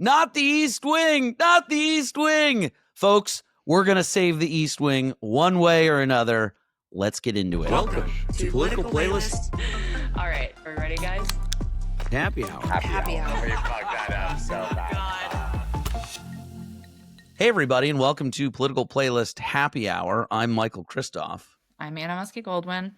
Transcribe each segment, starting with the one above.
Not the East Wing. Not the East Wing. Folks, we're going to save the East Wing one way or another. Let's get into it. Welcome to Political Playlist. All right. Are we ready, guys? Happy hour. Happy hour. We fucked that up so bad. Hey, everybody, and welcome to Political Playlist Happy Hour. I'm Michael Kristoff. I'm Anna Muskie-Goldwyn.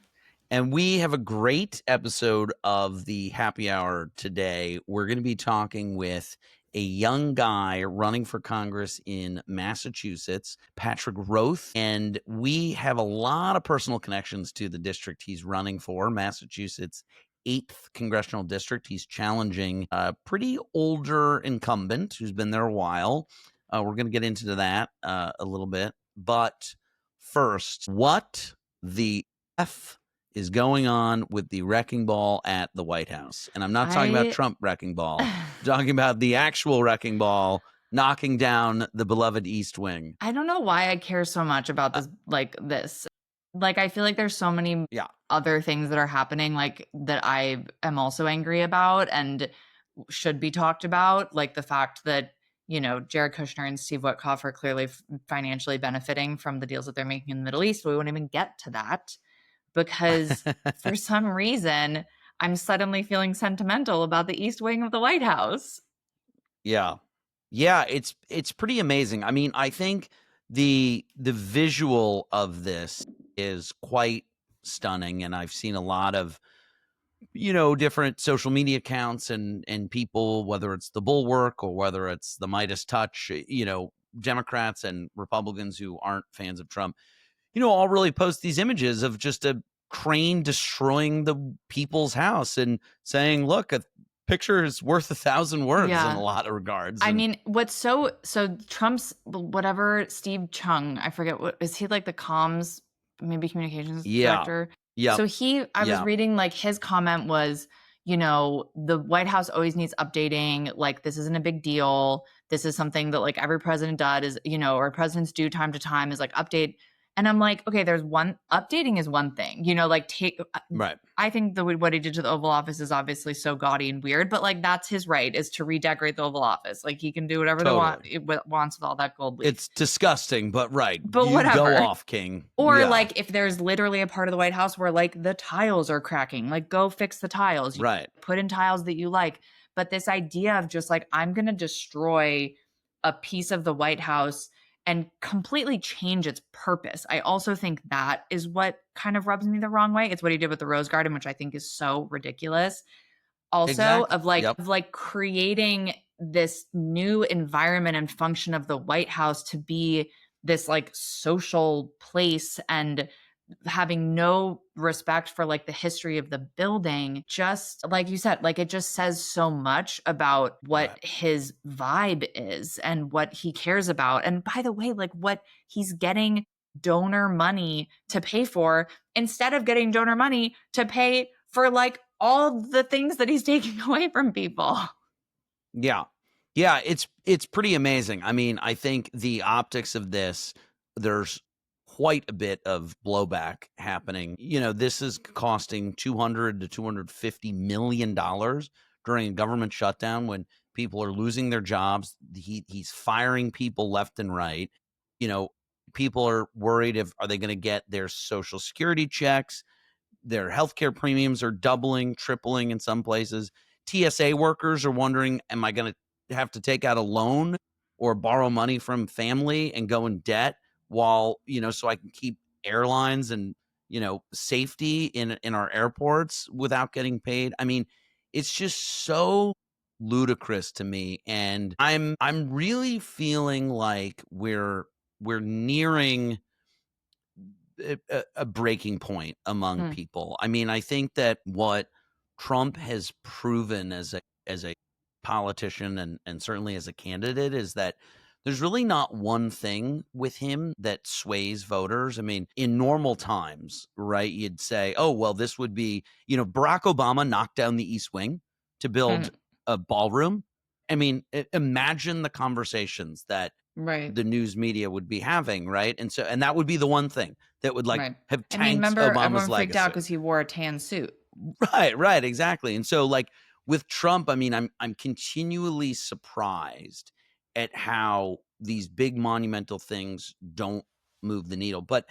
And we have a great episode of the Happy Hour today. We're going to be talking with a young guy running for Congress in Massachusetts, Patrick Roath. And we have a lot of personal connections to the district he's running for, Massachusetts 8th Congressional District. He's challenging a pretty older incumbent who's been there a while. We're going to get into that a little bit. But first, what the F is going on with the wrecking ball at the White House? And I'm not talking about Trump wrecking ball. I'm talking about the actual wrecking ball knocking down the beloved East Wing. I don't know why I care so much about this, this. I feel like there's so many other things that are happening, that I am also angry about and should be talked about. Like the fact that, Jared Kushner and Steve Witkoff are clearly financially benefiting from the deals that they're making in the Middle East. We won't even get to that because for some reason, I'm suddenly feeling sentimental about the East Wing of the White House. Yeah. Yeah, it's pretty amazing. I mean, I think the visual of this is quite stunning, and I've seen a lot of different social media accounts and people, whether it's the Bulwark or whether it's the Midas Touch, Democrats and Republicans who aren't fans of Trump, all really post these images of just a crane destroying the people's house and saying, look, a picture is worth 1,000 words in a lot of regards. I mean, so Trump's whatever, Steve Chung, I forget, what is he, like the comms, maybe communications director? Yeah. So I was reading, his comment was, the White House always needs updating. This isn't a big deal. This is something that every president does, or presidents do time to time is update. And I'm like, okay, updating is one thing, right. I think what he did to the Oval Office is obviously so gaudy and weird, but that's his right, is to redecorate the Oval Office. He can do whatever he wants with all that gold leaf. It's disgusting, but right. But you whatever. Go off, King. Or if there's literally a part of the White House where the tiles are cracking, go fix the tiles. Right. Put in tiles that you like. But this idea of just I'm going to destroy a piece of the White House and completely change its purpose. I also think that is what kind of rubs me the wrong way. It's what he did with the Rose Garden, which I think is so ridiculous. Also, exactly. of creating this new environment and function of the White House to be this social place and having no respect for the history of the building. Just like you said, it just says so much about what his vibe is and what he cares about. And by the way, what he's getting donor money to pay for, instead of getting donor money to pay for all the things that he's taking away from people. Yeah. Yeah, it's pretty amazing. I mean, I think the optics of this, there's quite a bit of blowback happening. This is costing $200 to $250 million during a government shutdown when people are losing their jobs. He's firing people left and right. People are worried are they going to get their Social Security checks? Their healthcare premiums are doubling, tripling in some places. TSA workers are wondering, am I going to have to take out a loan or borrow money from family and go in debt while, so I can keep airlines and, safety in our airports without getting paid? I mean, it's just so ludicrous to me. And I'm really feeling like we're nearing a breaking point among people. I mean, I think that what Trump has proven as a politician and certainly as a candidate is that there's really not one thing with him that sways voters. I mean, in normal times, right, you'd say, oh, well, this would be, Barack Obama knocked down the East Wing to build a ballroom. I mean, imagine the conversations that the news media would be having, right? And that would be the one thing that would have tanked Obama's everyone legacy. Freaked out because he wore a tan suit. Right, exactly. And so with Trump, I mean, I'm continually surprised at how these big monumental things don't move the needle. But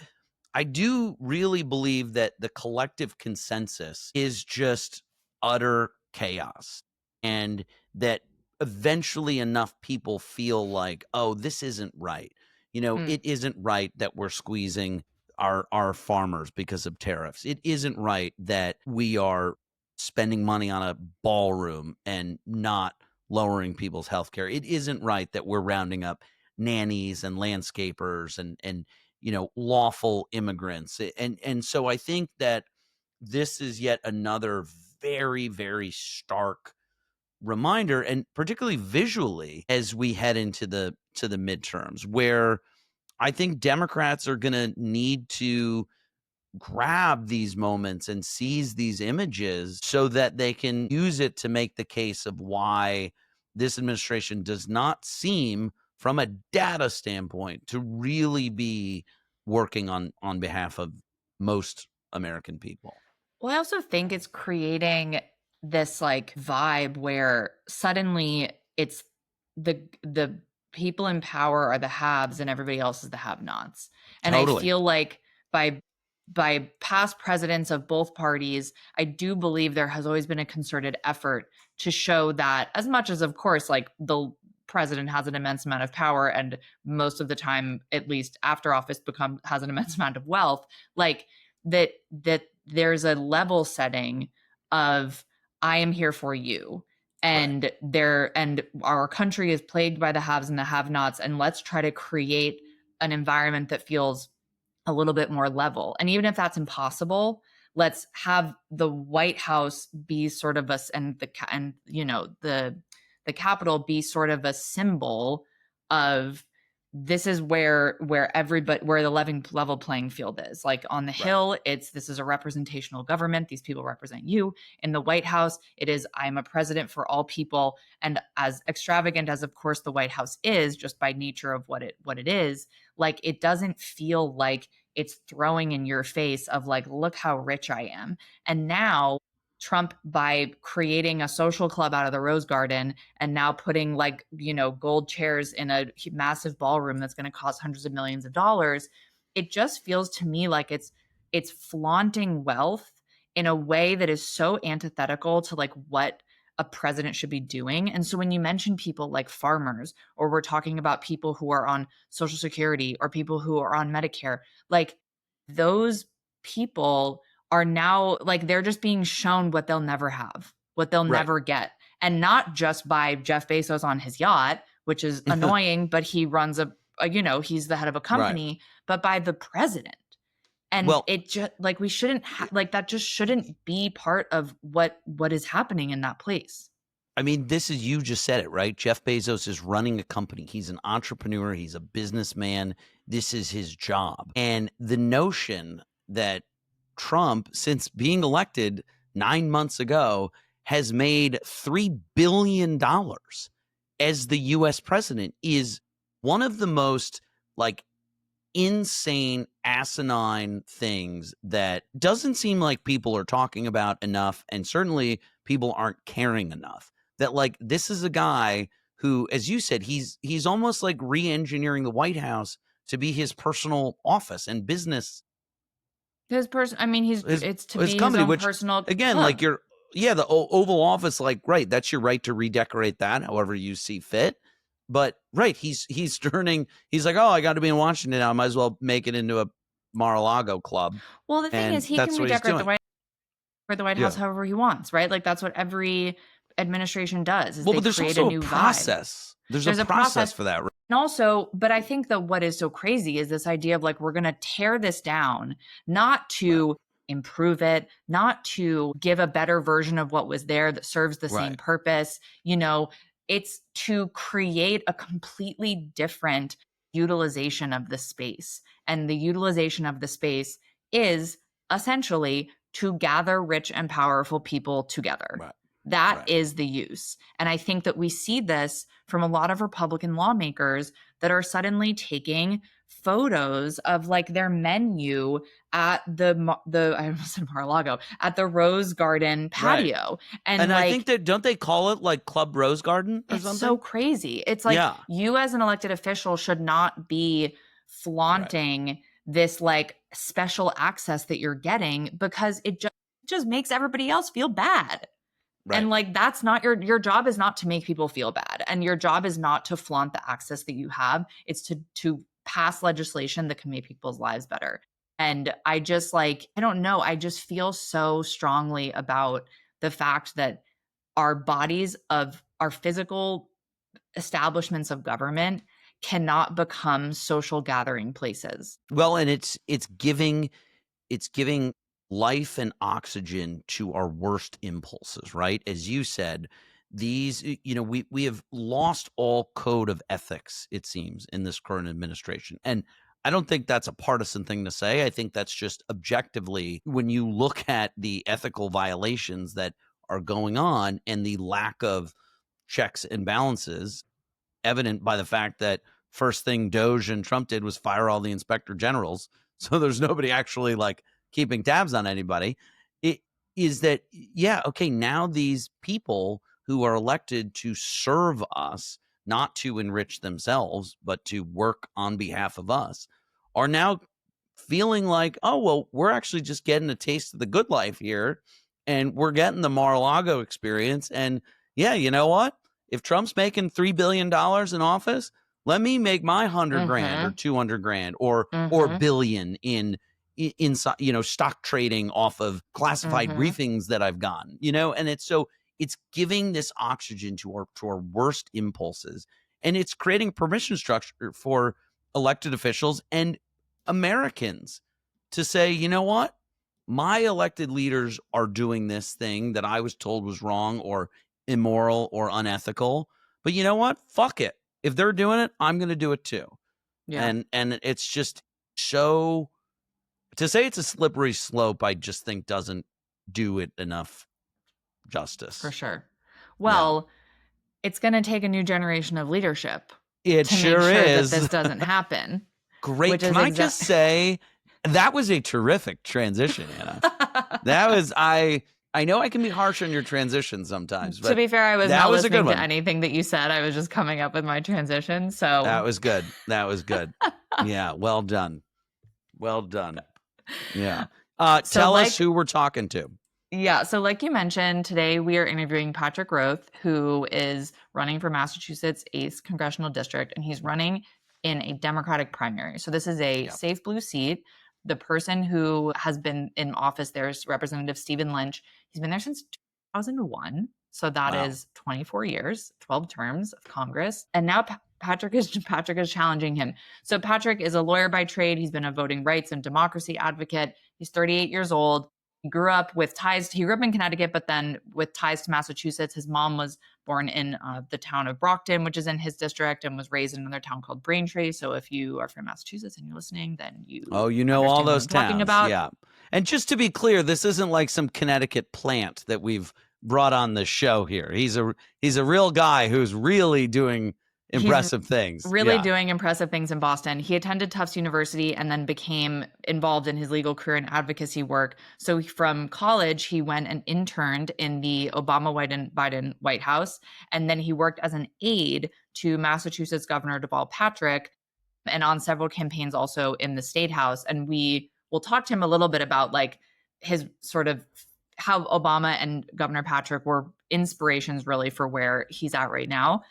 I do really believe that the collective consensus is just utter chaos, and that eventually enough people feel like, oh, this isn't right. It isn't right that we're squeezing our farmers because of tariffs. It isn't right that we are spending money on a ballroom and not lowering people's health care. It isn't right that we're rounding up nannies and landscapers and lawful immigrants. And so I think that this is yet another very, very stark reminder, and particularly visually, as we head into the midterms, where I think Democrats are going to need to grab these moments and seize these images so that they can use it to make the case of why this administration does not seem, from a data standpoint, to really be working on behalf of most American people. Well, I also think it's creating this like vibe where suddenly it's the people in power are the haves and everybody else is the have-nots. And I feel like by past presidents of both parties, I do believe there has always been a concerted effort to show that, as much as, of course, like the president has an immense amount of power and most of the time, at least after office, has an immense amount of wealth, like that there's a level setting of I am here for you. And and our country is plagued by the haves and the have-nots, and let's try to create an environment that feels a little bit more level. And even if that's impossible, let's have the White House be sort of the Capitol be sort of a symbol of this is where the level playing field is. Like on the Hill, this is a representational government. These people represent you. In the White House, it is I'm a president for all people. And as extravagant as, of course, the White House is, just by nature of what it is, like it doesn't feel like it's throwing in your face of like, look how rich I am. And now Trump, by creating a social club out of the Rose Garden and now putting like, gold chairs in a massive ballroom that's going to cost hundreds of millions of dollars, it just feels to me like it's flaunting wealth in a way that is so antithetical to like what a president should be doing. And so when you mention people like farmers, or we're talking about people who are on Social Security or people who are on Medicare, like those people are now like they're just being shown what they'll never have, what they'll never get. And not just by Jeff Bezos on his yacht, which is annoying, but he runs he's the head of a company, but by the president. And it just like we shouldn't like that just shouldn't be part of what is happening in that place. I mean, you just said it, right? Jeff Bezos is running a company. He's an entrepreneur. He's a businessman. This is his job. And the notion that Trump, since being elected 9 months ago, has made $3 billion as the U.S. president is one of the most like insane, asinine things that doesn't seem like people are talking about enough, and certainly people aren't caring enough. That like this is a guy who, as you said, he's almost like re-engineering the White House to be his personal office and business. His person, I mean, it's to be company, his own which, personal again, club. like the Oval Office, like, right, that's your right to redecorate that however you see fit. But he's like, oh, I got to be in Washington now. I might as well make it into a Mar-a-Lago club. Well, the thing is, he can redecorate the White House however he wants, right? Like that's what every administration does. Is but there's also a process. There's a process for that. Right? And also, but I think that what is so crazy is this idea of like we're going to tear this down, not to improve it, not to give a better version of what was there that serves the same purpose. It's to create a completely different utilization of the space. And the utilization of the space is essentially to gather rich and powerful people together. That is the use. And I think that we see this from a lot of Republican lawmakers that are suddenly taking photos of like their menu at the I almost said Mar-a-Lago, at the Rose Garden patio. Right. And like, I think that, don't they call it like Club Rose Garden or it's something? So crazy. It's like, you as an elected official should not be flaunting this like special access that you're getting, because it just makes everybody else feel bad. Right. And like, that's not your job is not to make people feel bad. And your job is not to flaunt the access that you have. It's to pass legislation that can make people's lives better. And I just like, I don't know. I just feel so strongly about the fact that our bodies of our physical establishments of government cannot become social gathering places. Well, and it's giving life and oxygen to our worst impulses, right? As you said, these, we have lost all code of ethics, it seems, in this current administration. And I don't think that's a partisan thing to say. I think that's just objectively, when you look at the ethical violations that are going on and the lack of checks and balances, evident by the fact that first thing Doge and Trump did was fire all the inspector generals. So there's nobody actually like keeping tabs on anybody. It is that, now these people who are elected to serve us, not to enrich themselves, but to work on behalf of us, are now feeling like, oh, well, we're actually just getting a taste of the good life here, and we're getting the Mar-a-Lago experience. And yeah, you know what? If Trump's making $3 billion in office, let me make my 100 grand or 200 grand or billion in stock trading off of classified briefings that I've gotten, and it's giving this oxygen to our worst impulses, and it's creating permission structure for elected officials and Americans to say, you know what? My elected leaders are doing this thing that I was told was wrong or immoral or unethical, but you know what? Fuck it. If they're doing it, I'm going to do it too. Yeah. And it's just so, to say it's a slippery slope, I just think doesn't do it enough justice. For sure. Well, it's going to take a new generation of leadership. It to sure make sure is. That this doesn't happen. Great. Can I just say, that was a terrific transition, Anna. That was, I know I can be harsh on your transition sometimes. But to be fair, I was not listening to anything that you said. I was just coming up with my transition. So that was good. Yeah. Well done. Yeah. Tell us who we're talking to. Yeah. So like you mentioned, today we are interviewing Patrick Roath, who is running for Massachusetts 8th Congressional District, and he's running in a Democratic primary. So this is a safe blue seat. The person who has been in office there is Representative Stephen Lynch. He's been there since 2001. So that is 24 years, 12 terms of Congress. And now Patrick is challenging him. So Patrick is a lawyer by trade. He's been a voting rights and democracy advocate. He's 38 years old. He grew up in Connecticut, but then with ties to Massachusetts. His mom was born in the town of Brockton, which is in his district, and was raised in another town called Braintree. So if you are from Massachusetts and you're listening, then you know all those towns. Yeah. And just to be clear, this isn't like some Connecticut plant that we've brought on the show here. He's a real guy who's really doing impressive things. Really doing impressive things in Boston. He attended Tufts University and then became involved in his legal career and advocacy work. So from college, he went and interned in the Obama-Biden White House. And then he worked as an aide to Massachusetts Governor Deval Patrick and on several campaigns also in the State House. And we will talk to him a little bit about like his sort of how Obama and Governor Patrick were inspirations really for where he's at right now.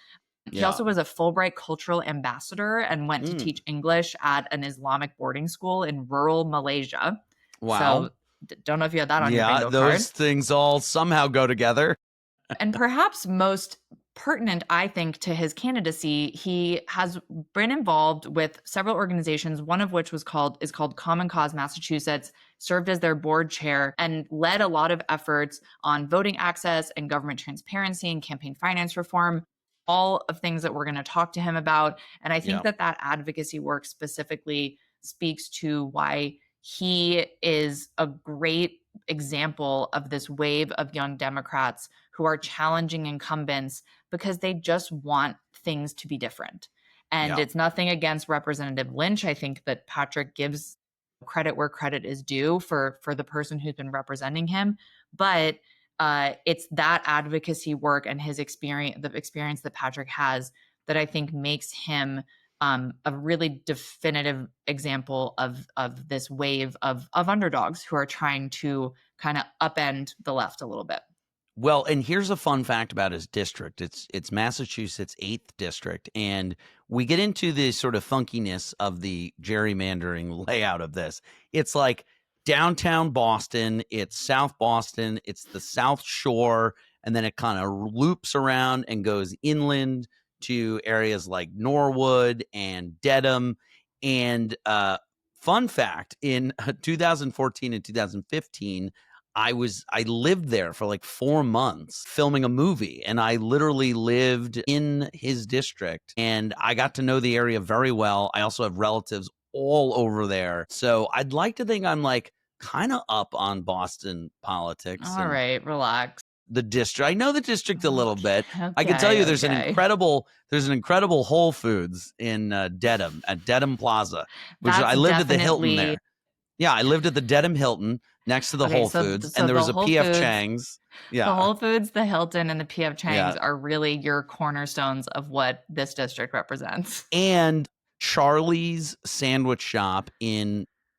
He also was a Fulbright cultural ambassador and went to teach English at an Islamic boarding school in rural Malaysia. Wow. So don't know if you had that on your bingo card. Yeah, those things all somehow go together. And perhaps most pertinent, I think, to his candidacy, he has been involved with several organizations, one of which is called Common Cause Massachusetts, served as their board chair, and led a lot of efforts on voting access and government transparency and campaign finance reform. All of things that we're going to talk to him about. And I think that advocacy work specifically speaks to why he is a great example of this wave of young Democrats who are challenging incumbents because they just want things to be different. And it's nothing against Representative Lynch. I think that Patrick gives credit where credit is due for the person who's been representing him. But it's that advocacy work and his experience, the experience that Patrick has, that I think makes him a really definitive example of this wave of underdogs who are trying to kind of upend the left a little bit. Well, and here's a fun fact about his district. It's Massachusetts' 8th district, and we get into the sort of funkiness of the gerrymandering layout of this. It's like downtown Boston, it's South Boston, it's the South Shore, and then it kind of loops around and goes inland to areas like Norwood and Dedham. And fun fact, in 2014 and 2015, I lived there for like 4 months filming a movie, and I literally lived in his district, and I got to know the area very well. I also have relatives all over there. So I'd like to think I'm like kind of up on Boston politics. All right, relax. The district. I know the district a little bit. Okay, I can tell you there's an incredible Whole Foods in Dedham at Dedham Plaza, which I lived at the Hilton there. Yeah, I lived at the Dedham Hilton next to the Whole Foods, and there was a P.F. Chang's. Yeah, the Whole Foods, the Hilton, and the P.F. Chang's are really your cornerstones of what this district represents. And Charlie's Sandwich Shop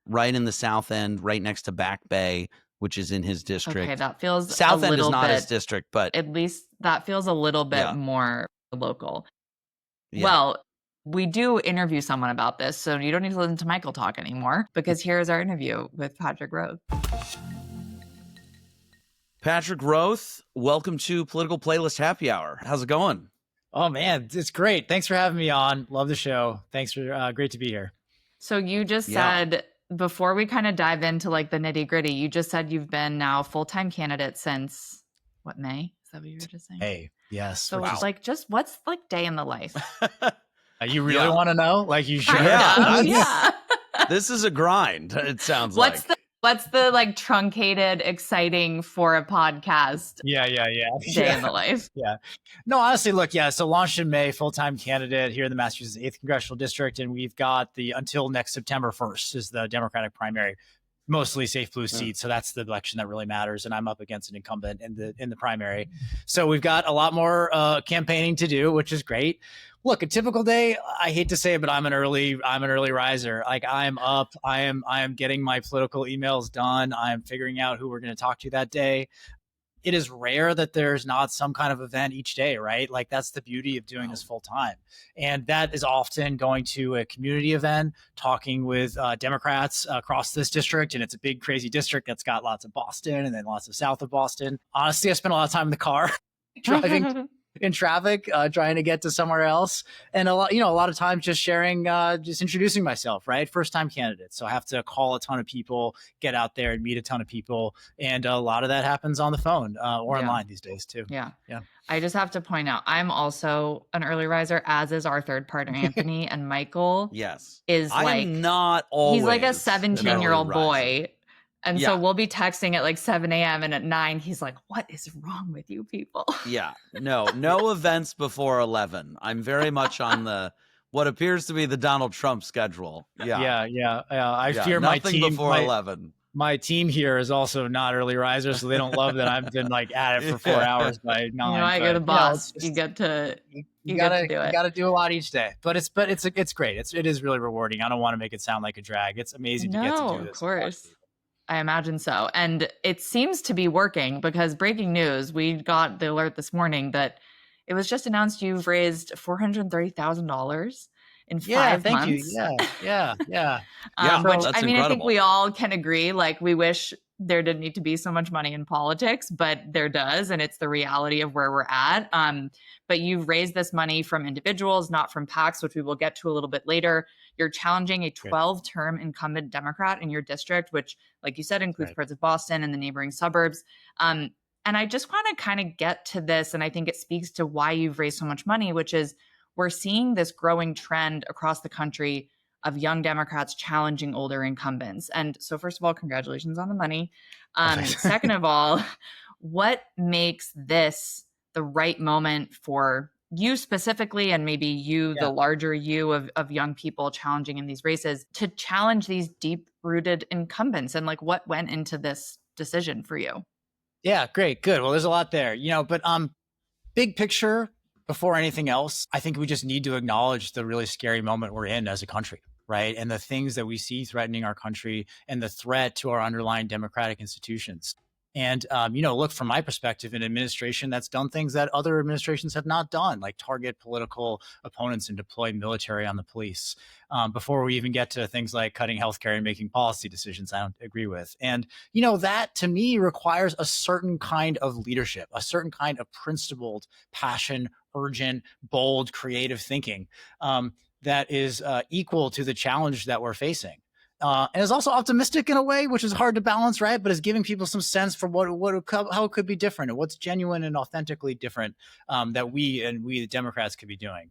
right in the South End, right next to Back Bay, which is in his district. Okay, that feels South End is not his district, but at least that feels a little bit more local. Yeah. Well, we do interview someone about this, so you don't need to listen to Michael talk anymore, because here's our interview with Patrick Roath. Patrick Roath, welcome to Political Playlist Happy Hour. How's it going? Oh, man, it's great. Thanks for having me on. Love the show. Thanks for great to be here. So you just said, before we kind of dive into like the nitty gritty, you just said you've been now full-time candidate since what, May? Is that what you were just saying? Hey, yes. So like, just what's like day in the life? You really want to know? Like you should. Yeah. This is a grind. It sounds like. What's the like truncated, exciting for a podcast? Yeah. Day in the life. Yeah. No, honestly, look, so launched in May, full-time candidate here in the Massachusetts 8th Congressional District, and we've got until next September 1st is the Democratic primary, mostly safe blue seats. So that's the election that really matters, and I'm up against an incumbent in the primary. So we've got a lot more campaigning to do, which is great. Look, a typical day, I hate to say it, but I'm an early riser. Like I'm up, I am getting my political emails done. I'm figuring out who we're going to talk to that day. It is rare that there's not some kind of event each day, right? Like that's the beauty of doing this full time. And that is often going to a community event, talking with Democrats across this district. And it's a big, crazy district that's got lots of Boston and then lots of south of Boston. Honestly, I spent a lot of time in the car driving in traffic, trying to get to somewhere else. And a lot of times just sharing, just introducing myself, right? First time candidate. So I have to call a ton of people, get out there and meet a ton of people. And a lot of that happens on the phone or online these days too. Yeah. I just have to point out, I'm also an early riser, as is our third partner, Anthony. And Michael is I am not always. He's like a 17-year-old boy. And so we'll be texting at like 7 a.m. and at 9, he's like, what is wrong with you people? Yeah, no events before 11. I'm very much on what appears to be the Donald Trump schedule. Yeah. I fear my team before 11. My team here is also not early risers, so they don't love that I've been like at it for 4 hours by 9. You're the boss. You get to do it. You got to do a lot each day, but it's great. It is really rewarding. I don't want to make it sound like a drag. It's amazing to get to do this. Of course. I imagine so. And it seems to be working, because breaking news, we got the alert this morning that it was just announced you've raised $430,000 in 5 months. Thank you. Yeah. Which I mean, incredible. I think we all can agree, like we wish there didn't need to be so much money in politics, but there does. And it's the reality of where we're at. But you've raised this money from individuals, not from PACs, which we will get to a little bit later. You're challenging a 12-term incumbent Democrat in your district, which, like you said, includes parts of Boston and the neighboring suburbs. And I just want to kind of get to this, and I think it speaks to why you've raised so much money, which is we're seeing this growing trend across the country of young Democrats challenging older incumbents. And so first of all, congratulations on the money. Second of all, what makes this the right moment for you specifically, and maybe you, the larger you of young people challenging in these races, to challenge these deep-rooted incumbents, and like what went into this decision for you? Yeah, great, good. Well, there's a lot there, but big picture, before anything else, I think we just need to acknowledge the really scary moment we're in as a country, right? And the things that we see threatening our country and the threat to our underlying democratic institutions. And, look, from my perspective, an administration that's done things that other administrations have not done, like target political opponents and deploy military on the police. Before we even get to things like cutting healthcare and making policy decisions, I don't agree with. And, that to me requires a certain kind of leadership, a certain kind of principled passion, urgent, bold, creative thinking that is equal to the challenge that we're facing. And is also optimistic in a way, which is hard to balance, right? But is giving people some sense for how it could be different and what's genuine and authentically different that we the Democrats could be doing.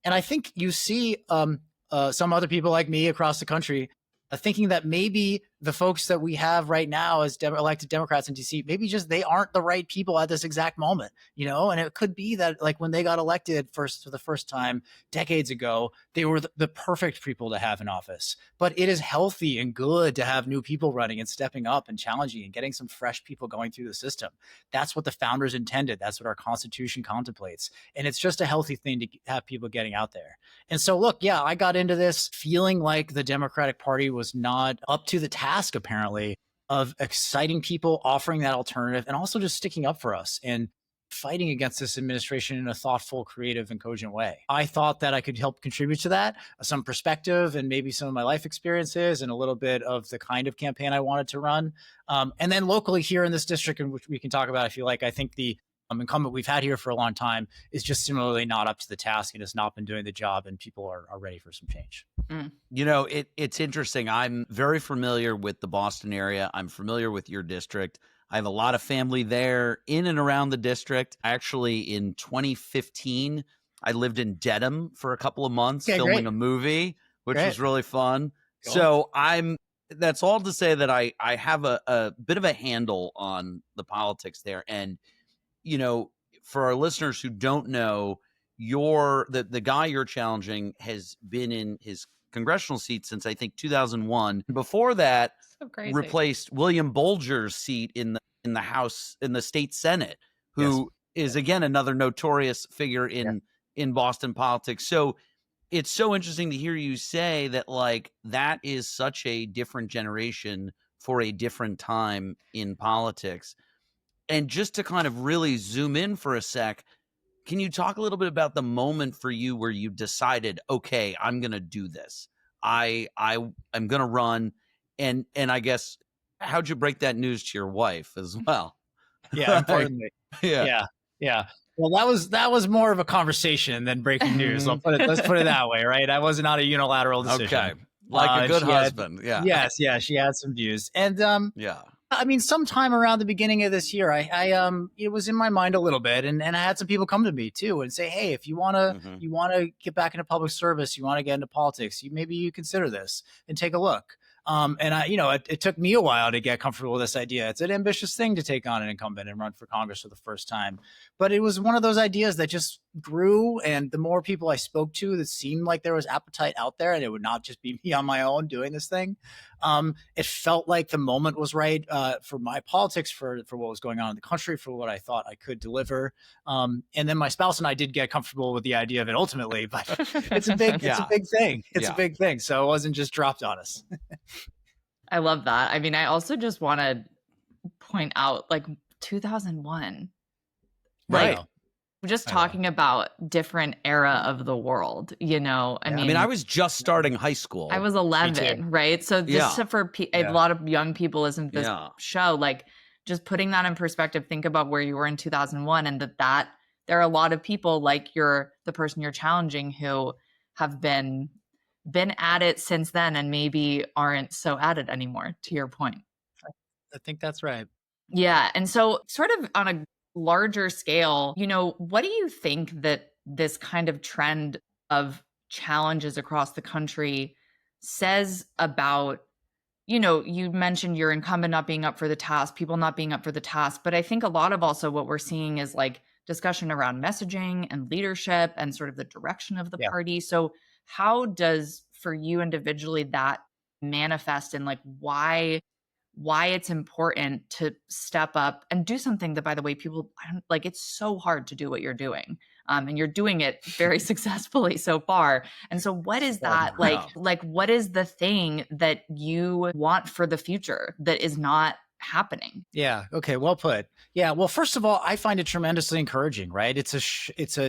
And I think you see some other people like me across the country thinking that maybe the folks that we have right now as elected Democrats in DC, maybe just they aren't the right people at this exact moment, and it could be that like when they got elected for the first time decades ago, they were the perfect people to have in office. But it is healthy and good to have new people running and stepping up and challenging and getting some fresh people going through the system. That's what the founders intended. That's what our Constitution contemplates. And it's just a healthy thing to have people getting out there. And so, look, yeah, I got into this feeling like the Democratic Party was not up to the task, apparently, of exciting people, offering that alternative, and also just sticking up for us and fighting against this administration in a thoughtful, creative, and cogent way. I thought that I could help contribute to that, some perspective and maybe some of my life experiences and a little bit of the kind of campaign I wanted to run. And then locally here in this district, in which we can talk about if you like, I think the incumbent we've had here for a long time is just similarly not up to the task and has not been doing the job, and people are ready for some change. It's interesting. I'm very familiar with the Boston area. I'm familiar with your district. I have a lot of family there in and around the district. Actually, in 2015, I lived in Dedham for a couple of months filming a movie, which was really fun. Cool. So that's all to say that I have a bit of a handle on the politics there. And, for our listeners who don't know, the guy you're challenging has been in his congressional seat since I think 2001. Before that, replaced William Bolger's seat in the House, in the state Senate, who is again another notorious figure in Boston politics. So it's so interesting to hear you say that, like, that is such a different generation for a different time in politics. And just to kind of really zoom in for a sec, can you talk a little bit about the moment for you where you decided, okay, I'm going to do this. I'm going to run. And I guess, how'd you break that news to your wife as well? Yeah, importantly. Yeah. Well, that was more of a conversation than breaking news. Let's put it that way, right? That was not a unilateral decision. Okay. Like a good husband. Yes. She had some views. And I mean, sometime around the beginning of this year, it was in my mind a little bit, and I had some people come to me too and say, "Hey, if you want to get back into public service, you want to get into politics, maybe you consider this and take a look." And it took me a while to get comfortable with this idea. It's an ambitious thing to take on an incumbent and run for Congress for the first time. But it was one of those ideas that just grew. And the more people I spoke to, that seemed like there was appetite out there and it would not just be me on my own doing this thing. It felt like the moment was right for my politics, for what was going on in the country, for what I thought I could deliver. And then my spouse and I did get comfortable with the idea of it ultimately, but it's a big thing. It's a big thing. So it wasn't just dropped on us. I love that. I mean, I also just want to point out, like, 2001. Right. We're just talking about different era of the world, I mean, I was just starting high school. I was 11, right? So just for a lot of young people isn't this show, like, just putting that in perspective, think about where you were in 2001 and that there are a lot of people like the person you're challenging who have been at it since then and maybe aren't so at it anymore, to your point. I think that's right. Yeah. And so sort of on a larger scale, what do you think that this kind of trend of challenges across the country says about, you mentioned your incumbent not being up for the task, people not being up for the task, but I think a lot of also what we're seeing is like discussion around messaging and leadership and sort of the direction of the party. So how does, for you individually, that manifest in like why it's important to step up and do something that, by the way, people like, it's so hard to do what you're doing. And you're doing it very successfully so far. And so what is that like, what is the thing that you want for the future that is not happening? Yeah. Okay. Well put. Yeah. Well, first of all, I find it tremendously encouraging, right? It's a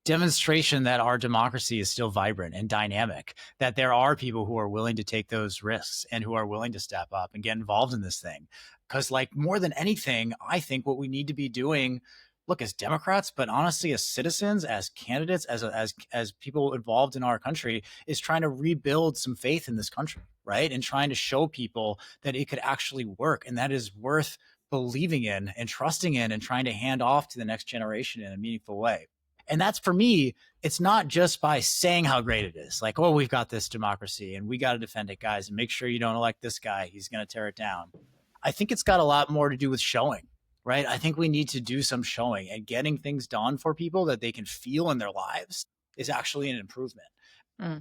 demonstration that our democracy is still vibrant and dynamic, that there are people who are willing to take those risks and who are willing to step up and get involved in this thing. Because like more than anything, I think what we need to be doing, look, as Democrats, but honestly, as citizens, as candidates, as people involved in our country, is trying to rebuild some faith in this country, right? And trying to show people that it could actually work and that is worth believing in and trusting in and trying to hand off to the next generation in a meaningful way. And that's, for me, it's not just by saying how great it is. Like, oh, we've got this democracy and we got to defend it, guys, and make sure you don't elect this guy. He's going to tear it down. I think it's got a lot more to do with showing, right? I think we need to do some showing, and getting things done for people that they can feel in their lives is actually an improvement.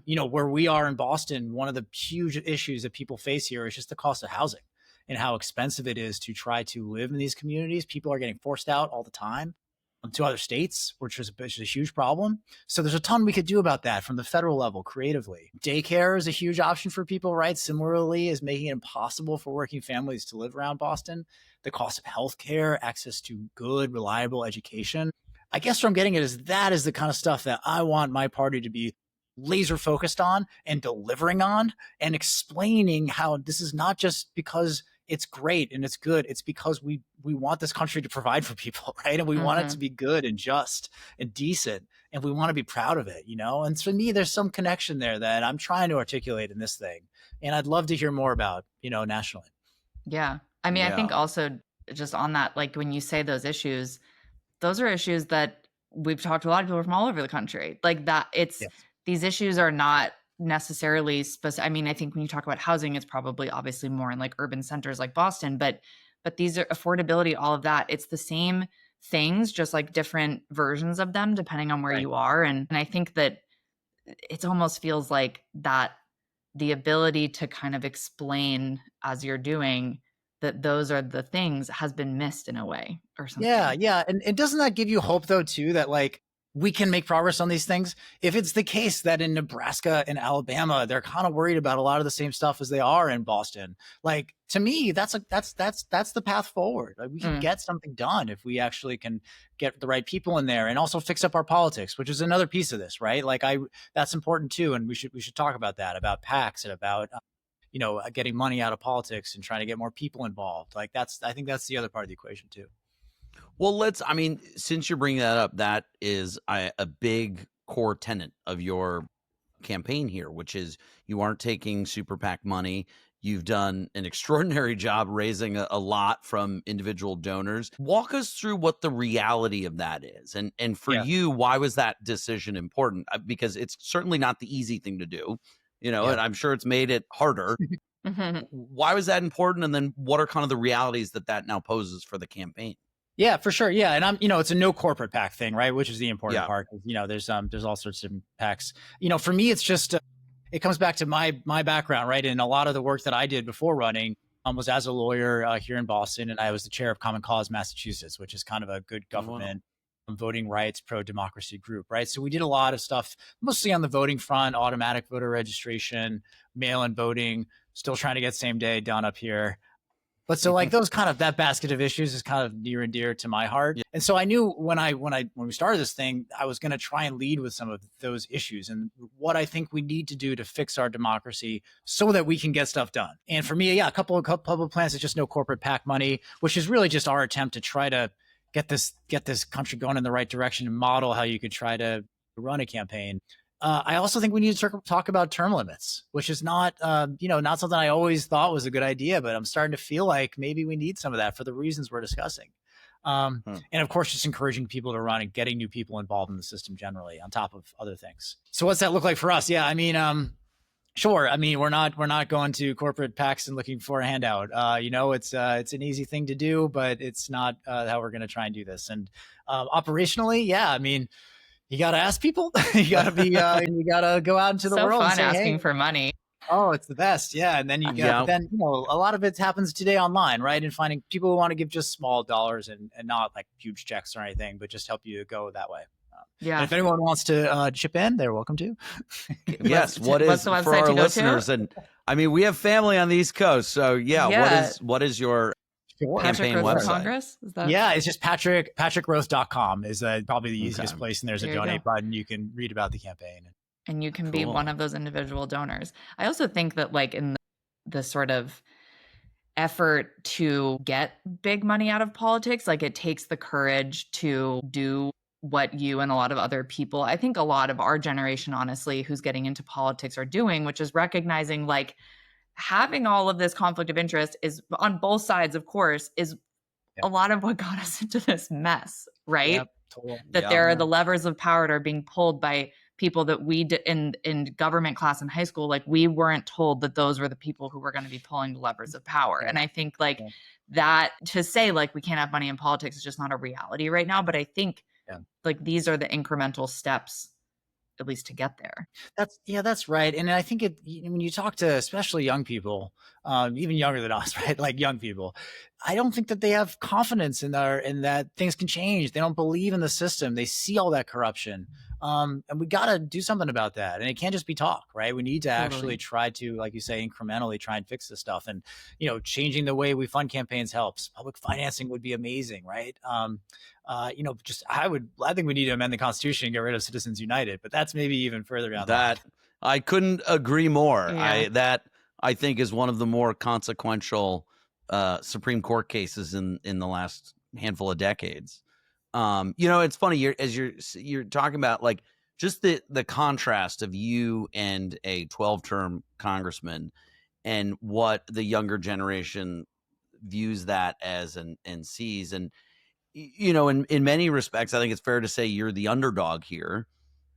You know, where we are in Boston, one of the huge issues that people face here is just the cost of housing and how expensive it is to try to live in these communities. People are getting forced out all the time to other states, which is a huge problem. So there's a ton we could do about that from the federal level creatively. Daycare is a huge option for people, right? Similarly, is making it impossible for working families to live around Boston. The cost of healthcare, access to good, reliable education. I guess what I'm getting at is that is the kind of stuff that I want my party to be laser focused on and delivering on, and explaining how this is not just because it's great and it's good. It's because we want this country to provide for people, right? And we want it to be good and just and decent, and we want to be proud of it, you know? And for me, there's some connection there that I'm trying to articulate in this thing. And I'd love to hear more about, you know, nationally. Yeah. I mean, I think also just on that, like when you say those are issues that we've talked to a lot of people from all over the country. Like that these issues are not necessarily specific. I mean, I think when you talk about housing, it's probably obviously more in like urban centers like Boston, but these are affordability, all of that. It's the same things, just like different versions of them, depending on where you are. And I think that it almost feels like that the ability to kind of explain as you're doing that those are the things has been missed in a way or something. Yeah. And doesn't that give you hope though, too, that like we can make progress on these things? If it's the case that in Nebraska and Alabama, they're kind of worried about a lot of the same stuff as they are in Boston, like to me, that's the path forward. Like we can get something done if we actually can get the right people in there and also fix up our politics, which is another piece of this, right? Like that's important too. And we should talk about that, about PACs and about, you know, getting money out of politics and trying to get more people involved. Like I think that's the other part of the equation too. Well, since you're bringing that up, that is a big core tenet of your campaign here, which is you aren't taking super PAC money. You've done an extraordinary job raising a lot from individual donors. Walk us through what the reality of that is. And for you, why was that decision important? Because it's certainly not the easy thing to do, you know, and I'm sure it's made it harder. Why was that important? And then what are kind of the realities that now poses for the campaign? Yeah, for sure. Yeah. And it's a no corporate PAC thing, right? Which is the important part. You know, there's all sorts of PACs. You know, for me, it's just, it comes back to my background, right? And a lot of the work that I did before running was as a lawyer here in Boston. And I was the chair of Common Cause Massachusetts, which is kind of a good government voting rights, pro-democracy group, right? So we did a lot of stuff, mostly on the voting front, automatic voter registration, mail-in voting, still trying to get same day done up here. But so like those kind of, that basket of issues is kind of near and dear to my heart. And so I knew when we started this thing, I was going to try and lead with some of those issues and what I think we need to do to fix our democracy so that we can get stuff done. And for me, a couple of public plans, it's just no corporate PAC money, which is really just our attempt to try to get this country going in the right direction and model how you could try to run a campaign. I also think we need to talk about term limits, which is not something I always thought was a good idea, but I'm starting to feel like maybe we need some of that for the reasons we're discussing. And of course, just encouraging people to run and getting new people involved in the system generally on top of other things. So what's that look like for us? Yeah, I mean, Sure. I mean, we're not going to corporate PACs and looking for a handout. It's an easy thing to do, but it's not how we're going to try and do this. And operationally, yeah, I mean, you got to ask people. You got to go out into the world and say, asking hey, for money. Oh, it's the best. Yeah. And then a lot of it happens today online, right? And finding people who want to give just small dollars and not like huge checks or anything, but just help you go that way. Yeah. And if anyone wants to chip in, they're welcome to. Yes. What's the website for our listeners? And I mean, we have family on the East Coast. So what is your campaign website? Congress? Is that... Yeah, it's just patrickrooth.com is probably the easiest place. And there's a donate button. You can read about the campaign. And you can be one of those individual donors. I also think that like in the sort of effort to get big money out of politics, like it takes the courage to do what you and a lot of other people, I think a lot of our generation, honestly, who's getting into politics are doing, which is recognizing like having all of this conflict of interest is on both sides, of course, is a lot of what got us into this mess, right? Yep, totally. That there are the levers of power that are being pulled by people that we in government class in high school, like we weren't told that those were the people who were going to be pulling the levers of power. And I think like that to say like we can't have money in politics is just not a reality right now. But I think like these are the incremental steps, at least to get there. That's right. And I think when you talk to especially young people, even younger than us, right? Like young people, I don't think that they have confidence in that things can change. They don't believe in the system. They see all that corruption. And we got to do something about that. And it can't just be talk, right? We need to actually try to, like you say, incrementally try and fix this stuff. And, changing the way we fund campaigns helps. Public financing would be amazing, right? I think we need to amend the Constitution and get rid of Citizens United, but that's maybe even further down that. I couldn't agree more. Yeah. I think is one of the more consequential Supreme Court cases in the last handful of decades. It's funny you're talking about like just the contrast of you and a 12-term congressman and what the younger generation views that as and sees. And in many respects, I think it's fair to say you're the underdog here.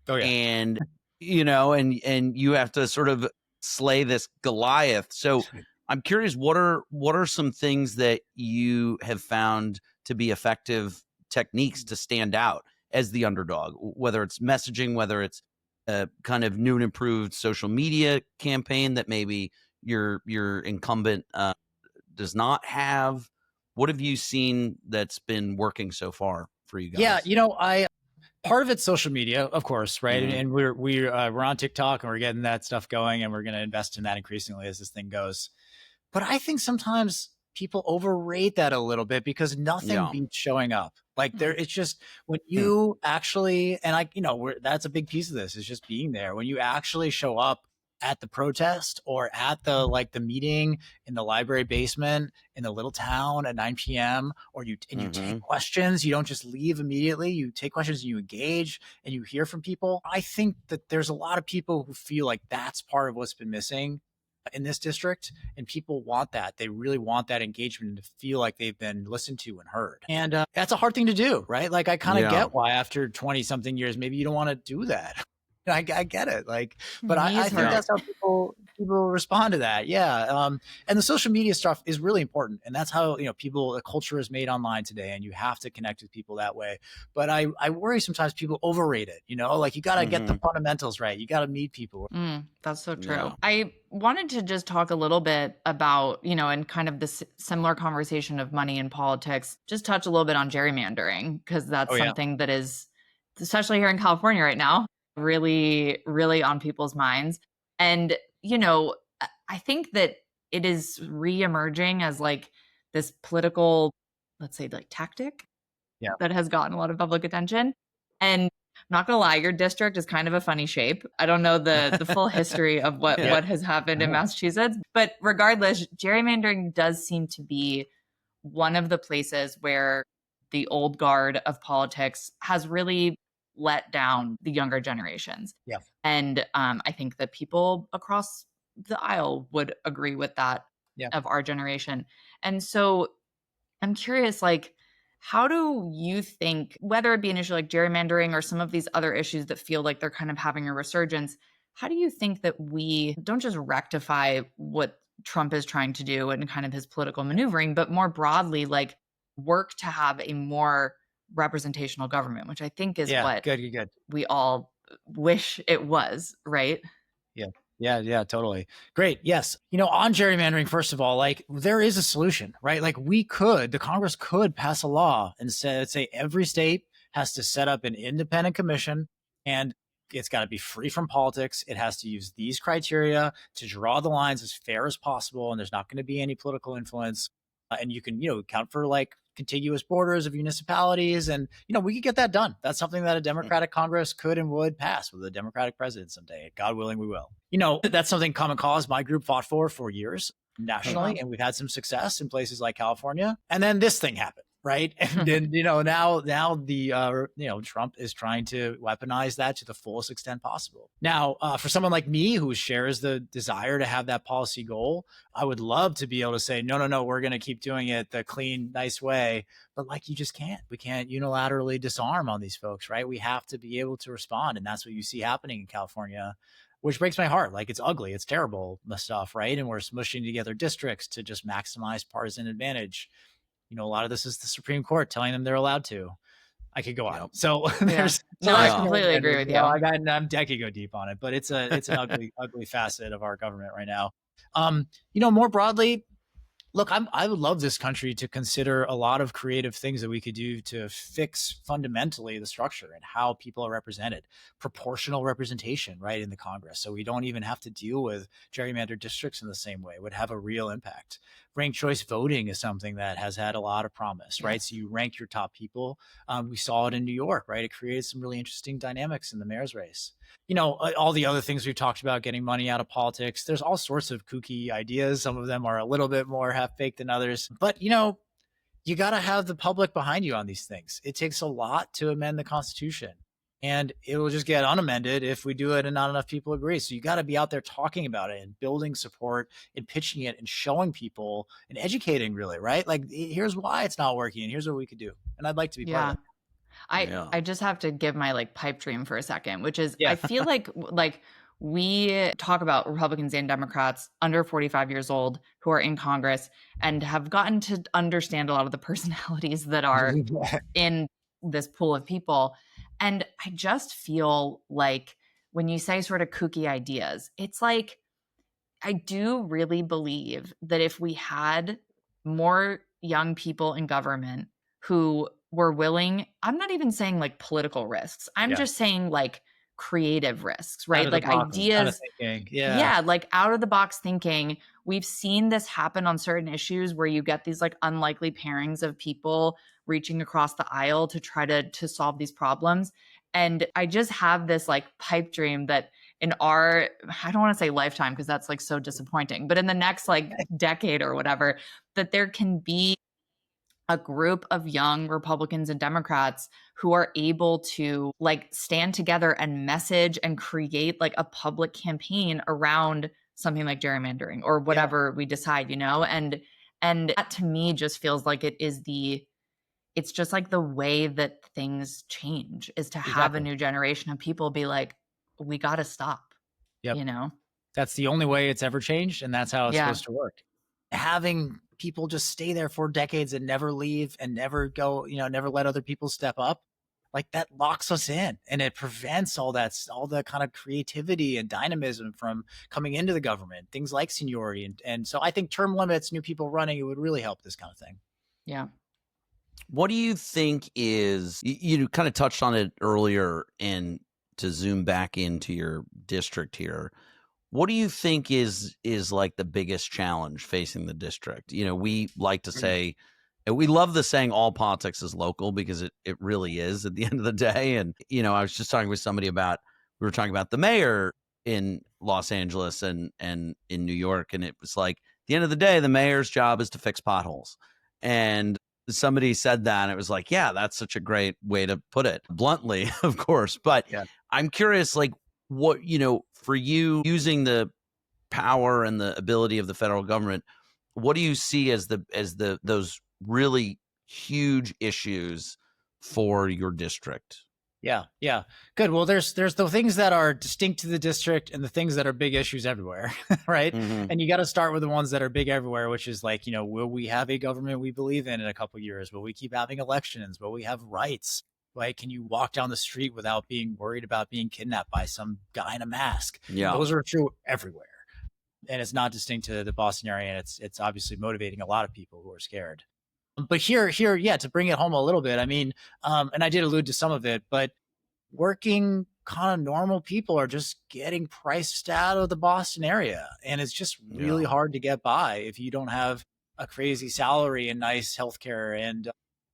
Oh yeah. And and you have to sort of slay this Goliath. So I'm curious, what are some things that you have found to be effective techniques to stand out as the underdog, whether it's messaging, whether it's a kind of new and improved social media campaign that maybe your incumbent does not have? What have you seen that's been working so far for you guys? Yeah, part of it's social media, of course, right? Mm-hmm. And we're on TikTok and we're getting that stuff going, and we're going to invest in that increasingly as this thing goes. But I think sometimes people overrate that a little bit because nothing beats showing up. Like it's just when you actually, and that's a big piece of this is just being there. When you actually show up at the protest or at the meeting in the library basement in the little town at 9 p.m. or you take questions, you don't just leave immediately. You take questions and you engage and you hear from people. I think that there's a lot of people who feel like that's part of what's been missing in this district, and people want that. They really want that engagement and to feel like they've been listened to and heard. And that's a hard thing to do, right? Like I kind of get why after 20 something years, maybe you don't want to do that. I get it. But I think that's how people respond to that. Yeah. And the social media stuff is really important. And that's how, the culture is made online today, and you have to connect with people that way. But I worry sometimes people overrate it, you got to get the fundamentals right. You got to meet people. That's so true. Yeah. I wanted to just talk a little bit about, and kind of this similar conversation of money in politics, just touch a little bit on gerrymandering, because that's something that is, especially here in California right now, really, really on people's minds. And, I think that it is re-emerging as like this political, let's say like tactic that has gotten a lot of public attention. And I'm not gonna lie, your district is kind of a funny shape. I don't know the full history of what has happened in Massachusetts, but regardless, gerrymandering does seem to be one of the places where the old guard of politics has really let down the younger generations. Yeah. And I think that people across the aisle would agree with that of our generation. And so I'm curious, like, how do you think, whether it be an issue like gerrymandering or some of these other issues that feel like they're kind of having a resurgence, How do you think that we don't just rectify what Trump is trying to do and kind of his political maneuvering, but more broadly, like work to have a more representational government, which I think is what good. we all wish it was, right? Yeah, totally. Great. Yes. On gerrymandering, first of all, like there is a solution, right? Like the Congress could pass a law and say every state has to set up an independent commission, and it's got to be free from politics. It has to use these criteria to draw the lines as fair as possible. And there's not going to be any political influence. And you can, account for like contiguous borders of municipalities. And, we could get that done. That's something that a Democratic Congress could and would pass with a Democratic president someday. God willing, we will. That's something Common Cause, my group, fought for years nationally. And we've had some success in places like California. And then this thing happened. Right. And then, now the, Trump is trying to weaponize that to the fullest extent possible. Now, for someone like me who shares the desire to have that policy goal, I would love to be able to say, no, we're going to keep doing it the clean, nice way. But like, you just can't. We can't unilaterally disarm on these folks. Right. We have to be able to respond. And that's what you see happening in California, which breaks my heart. Like, it's ugly. It's terrible, the stuff. Right. And we're smushing together districts to just maximize partisan advantage. A lot of this is the Supreme Court telling them they're allowed to. I could go on. Yep. So there's. No, I completely agree with you. I could go deep on it, but it's an ugly facet of our government right now. More broadly, look, I would love this country to consider a lot of creative things that we could do to fix fundamentally the structure and how people are represented. Proportional representation, right, in the Congress. So we don't even have to deal with gerrymandered districts in the same way. It would have a real impact. Ranked choice voting is something that has had a lot of promise, right? So you rank your top people. We saw it in New York, right? It created some really interesting dynamics in the mayor's race. All the other things we've talked about, getting money out of politics. There's all sorts of kooky ideas. Some of them are a little bit more half-baked than others. But, you got to have the public behind you on these things. It takes a lot to amend the Constitution. And it will just get unamended if we do it and not enough people agree. So you got to be out there talking about it and building support and pitching it and showing people and educating, really, right? Like, here's why it's not working and here's what we could do. And I'd like to be part of it. I just have to give my like pipe dream for a second, which is I feel like we talk about Republicans and Democrats under 45 years old who are in Congress and have gotten to understand a lot of the personalities that are in this pool of people. And I just feel like when you say sort of kooky ideas, it's like, I do really believe that if we had more young people in government who were willing, I'm not even saying like political risks. I'm just saying like creative risks, right? Like ideas. Like out of the box thinking. We've seen this happen on certain issues where you get these like unlikely pairings of people reaching across the aisle to try to solve these problems. And I just have this like pipe dream that in our, I don't want to say lifetime because that's like so disappointing, but in the next like decade or whatever, that there can be a group of young Republicans and Democrats who are able to like stand together and message and create like a public campaign around something like gerrymandering or whatever we decide, and that to me just feels like it's just like the way that things change is to have a new generation of people be like, we got to stop, That's the only way it's ever changed. And that's how it's supposed to work. Having people just stay there for decades and never leave and never go, never let other people step up, like that locks us in and it prevents all the kind of creativity and dynamism from coming into the government, things like seniority. And so I think term limits, new people running, it would really help this kind of thing. Yeah. What do you think is, you kind of touched on it earlier, and to zoom back into your district here, what do you think is like the biggest challenge facing the district? We like to say, and we love the saying all politics is local because it really is at the end of the day. And, I was just talking with somebody we were talking about the mayor in Los Angeles and in New York. And it was like, at the end of the day, the mayor's job is to fix potholes. And somebody said that, and it was like, yeah, that's such a great way to put it, bluntly, of course. But I'm curious, like, what, for you, using the power and the ability of the federal government, what do you see as those really huge issues for your district? Yeah. Yeah. Good. Well, there's the things that are distinct to the district and the things that are big issues everywhere. Right. Mm-hmm. And you got to start with the ones that are big everywhere, which is like, will we have a government we believe in a couple of years? Will we keep having elections? Will we have rights? Right? Can you walk down the street without being worried about being kidnapped by some guy in a mask? Yeah. Those are true everywhere. And it's not distinct to the Boston area. And it's obviously motivating a lot of people who are scared. But here, yeah, to bring it home a little bit, I mean, and I did allude to some of it, but working kind of normal people are just getting priced out of the Boston area. And it's just really hard to get by if you don't have a crazy salary and nice healthcare and,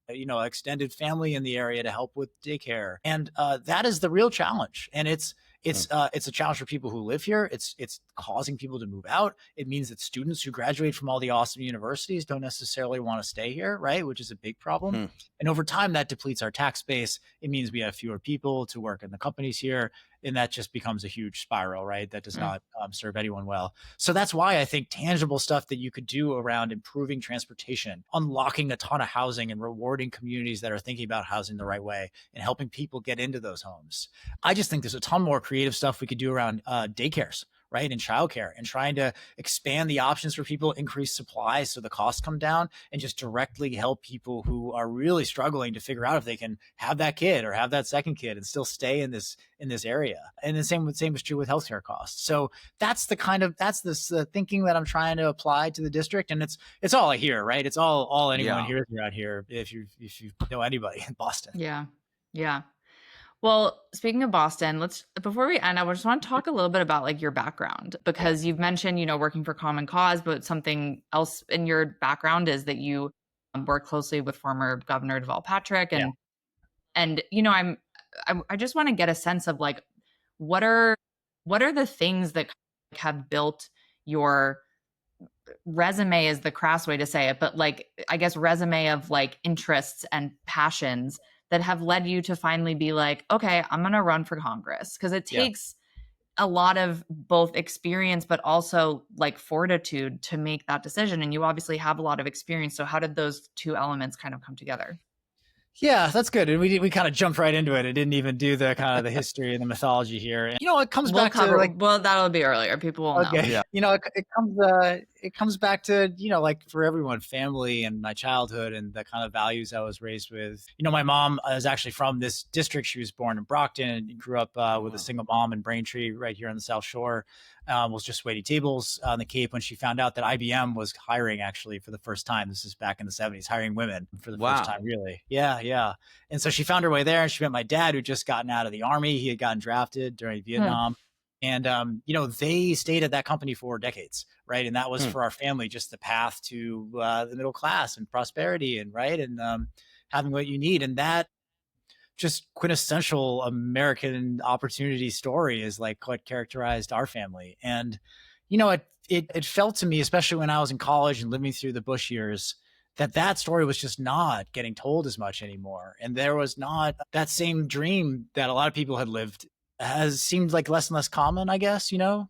extended family in the area to help with daycare. And that is the real challenge. And it's a challenge for people who live here. It's causing people to move out. It means that students who graduate from all the awesome universities don't necessarily want to stay here, right? Which is a big problem. And over time, that depletes our tax base. It means we have fewer people to work in the companies here. And that just becomes a huge spiral, right? That does not serve anyone well. So that's why I think tangible stuff that you could do around improving transportation, unlocking a ton of housing and rewarding communities that are thinking about housing the right way and helping people get into those homes. I just think there's a ton more creative stuff we could do around daycares, right? And childcare, and trying to expand the options for people, increase supply so the costs come down, and just directly help people who are really struggling to figure out if they can have that kid or have that second kid and still stay in this area. And the same is true with healthcare costs. So that's the thinking that I'm trying to apply to the district. And it's all I hear, right? It's all anyone hears around here if you know anybody in Boston. Yeah. Yeah. Well, speaking of Boston, before we end, I just want to talk a little bit about like your background, because you've mentioned, working for Common Cause, but something else in your background is that you work closely with former Governor Deval Patrick. And I just want to get a sense of like, what are the things that have built your resume is the crass way to say it, but like, I guess resume of like interests and passions that have led you to finally be like, okay, I'm going to run for Congress? Because it takes a lot of both experience, but also like fortitude to make that decision. And you obviously have a lot of experience. So how did those two elements kind of come together? Yeah, that's good. And we kind of jumped right into it. It didn't even do the kind of the history and the mythology here. And, it comes back to like, well, that'll be earlier. People will know. Yeah. It comes back to, like for everyone, family and my childhood and the kind of values I was raised with. My mom is actually from this district. She was born in Brockton and grew up with a single mom in Braintree right here on the South Shore. Was just waiting tables on the Cape when she found out that IBM was hiring actually for the first time. This is back in the 70s, hiring women for the first time, really. Yeah. And so she found her way there, and she met my dad, who'd just gotten out of the Army. He had gotten drafted during Vietnam. And, they stayed at that company for decades, right? And that was for our family, just the path to the middle class and prosperity and having what you need. And that just quintessential American opportunity story is like what characterized our family. And, it felt to me, especially when I was in college and living through the Bush years, that story was just not getting told as much anymore. And there was not that same dream that a lot of people had lived has seemed like less and less common, I guess, And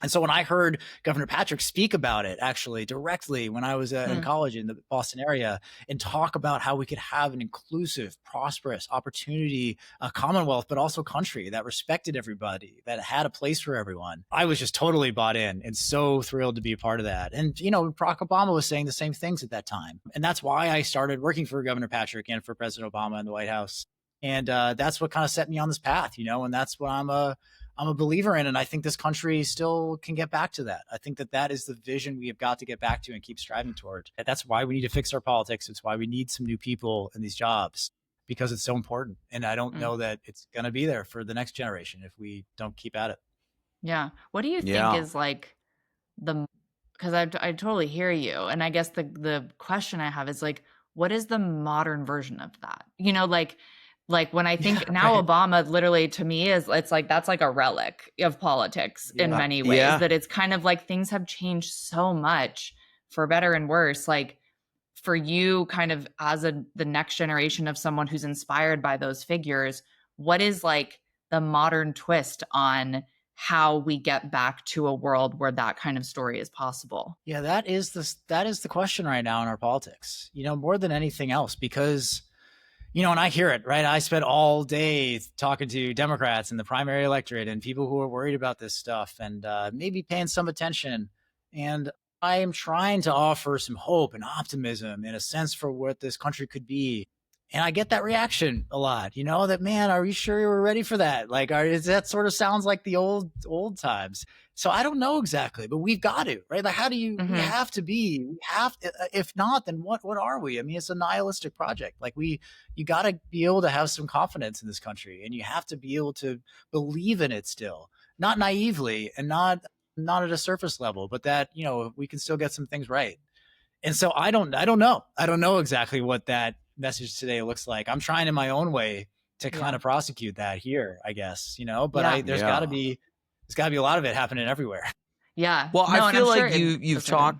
so when I heard Governor Patrick speak about it, actually directly when I was in college in the Boston area, and talk about how we could have an inclusive, prosperous opportunity, a commonwealth, but also country that respected everybody, that had a place for everyone, I was just totally bought in and so thrilled to be a part of that. And, Barack Obama was saying the same things at that time. And that's why I started working for Governor Patrick and for President Obama in the White House. And that's what kind of set me on this path, and that's what I'm a believer in. And I think this country still can get back to that. I think that is the vision we have got to get back to and keep striving toward. That's why we need to fix our politics. It's why we need some new people in these jobs, because it's so important. And I don't know that it's going to be there for the next generation if we don't keep at it. Yeah. What do you think is like because I totally hear you. And I guess the question I have is like, what is the modern version of that? Like when I think now Obama literally to me it's like that's like a relic of politics in many ways, that it's kind of like things have changed so much for better and worse. Like for you kind of as the next generation of someone who's inspired by those figures, what is like the modern twist on how we get back to a world where that kind of story is possible? Yeah, that is the question right now in our politics, more than anything else, because and I hear it, right? I spent all day talking to Democrats in the primary electorate and people who are worried about this stuff and maybe paying some attention. And I am trying to offer some hope and optimism and a sense for what this country could be. And I get that reaction a lot, that, man, are you sure you were ready for that? Like, that sort of sounds like the old times. So I don't know exactly, but we've got to, right? Like, how do you, we have to be, if not, then what are we? I mean, it's a nihilistic project. Like you got to be able to have some confidence in this country, and you have to be able to believe in it still, not naively and not at a surface level, but that, we can still get some things right. And so I don't know. I don't know exactly what that message today looks like. I'm trying in my own way to kind of prosecute that here, I guess, but there's gotta be a lot of it happening everywhere. Yeah. Well, I feel like you've talked.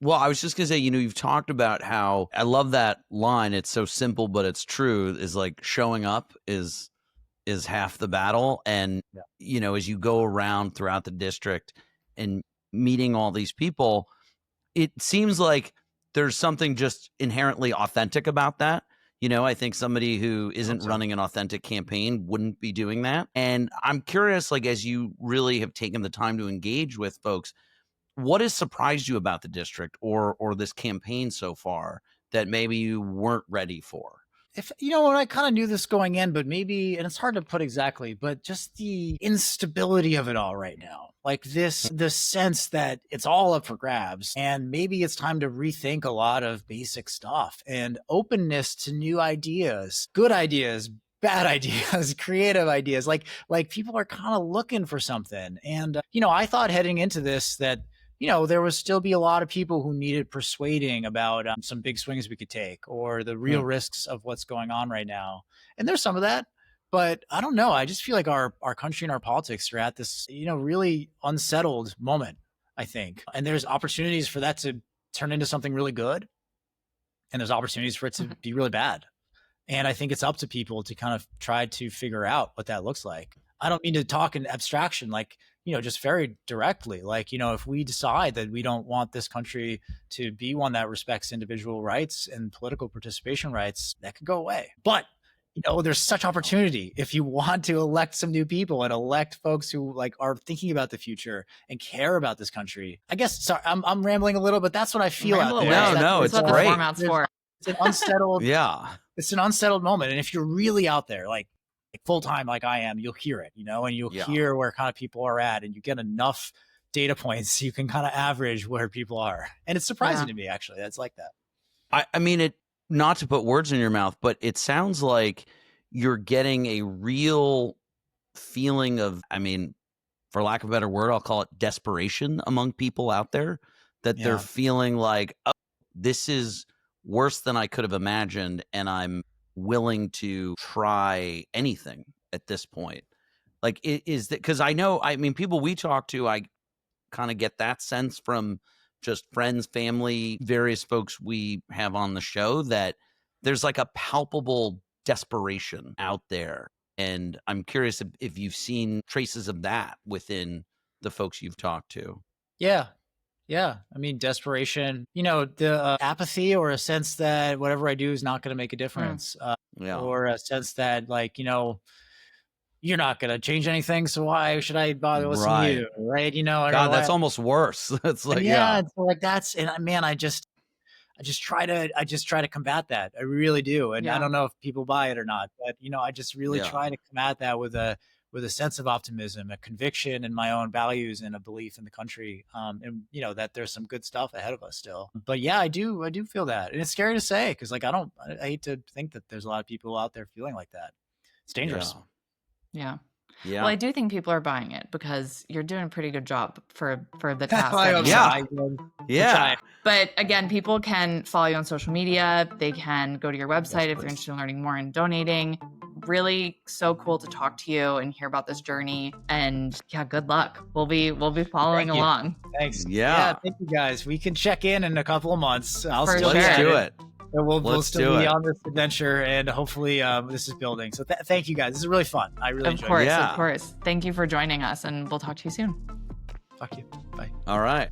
Well, I was just gonna say, you've talked about how, I love that line. It's so simple, but it's true, is like showing up is half the battle. And, as you go around throughout the district and meeting all these people, it seems like there's something just inherently authentic about that. I think somebody who isn't running an authentic campaign wouldn't be doing that. And I'm curious, like, as you really have taken the time to engage with folks, what has surprised you about the district or this campaign so far that maybe you weren't ready for? If I kind of knew this going in, but maybe, and it's hard to put exactly, but just the instability of it all right now, like the sense that it's all up for grabs, and maybe it's time to rethink a lot of basic stuff, and openness to new ideas, good ideas, bad ideas, creative ideas. Like people are kind of looking for something. And, I thought heading into this that, there would still be a lot of people who needed persuading about some big swings we could take or the real risks of what's going on right now. And there's some of that, but I don't know. I just feel like our country and our politics are at this, really unsettled moment, I think. And there's opportunities for that to turn into something really good. And there's opportunities for it to be really bad. And I think it's up to people to kind of try to figure out what that looks like. I don't mean to talk in abstraction, like, just very directly, like, if we decide that we don't want this country to be one that respects individual rights and political participation rights, that could go away. But, there's such opportunity if you want to elect some new people and elect folks who are thinking about the future and care about this country. I guess, sorry, I'm rambling a little, but that's what I feel out there. No, it's what great. The format's for. It's an unsettled, it's an unsettled moment. And if you're really out there, like full time, like I am, you'll hear it, and you'll hear where kind of people are at, and you get enough data points, you can kind of average where people are. And it's surprising to me, actually, that's like that. I mean, not to put words in your mouth, but it sounds like you're getting a real feeling of, for lack of a better word, I'll call it desperation among people out there, that they're feeling like, oh, this is worse than I could have imagined, and I'm willing to try anything at this point. Like, is that, because people we talk to, I kind of get that sense from just friends, family, various folks we have on the show, that there's like a palpable desperation out there. And I'm curious if you've seen traces of that within the folks you've talked to. Yeah. Desperation, the apathy, or a sense that whatever I do is not going to make a difference. Or a sense that, like, you're not going to change anything, so why should I bother listening to you? Right. God, that's almost worse. It's like, it's like that's, and man, I just try to combat that. I really do. And I don't know if people buy it or not, but, I just really try to combat that with a sense of optimism, a conviction in my own values, and a belief in the country. And that there's some good stuff ahead of us still. But I do feel that. And it's scary to say, because I hate to think that there's a lot of people out there feeling like that. It's dangerous. Yeah. Well, I do think people are buying it, because you're doing a pretty good job for the task. But again, people can follow you on social media. They can go to your website if they're interested in learning more and donating. Really so cool to talk to you and hear about this journey. And good luck. We'll be following along. Thanks. Thank you, guys. We can check in a couple of months. Let's do it. We'll still be on this adventure, and hopefully this is building. So thank you, guys. This is really fun. I really enjoyed it. Of course. Thank you for joining us, and we'll talk to you soon. Talk to you. Bye. All right.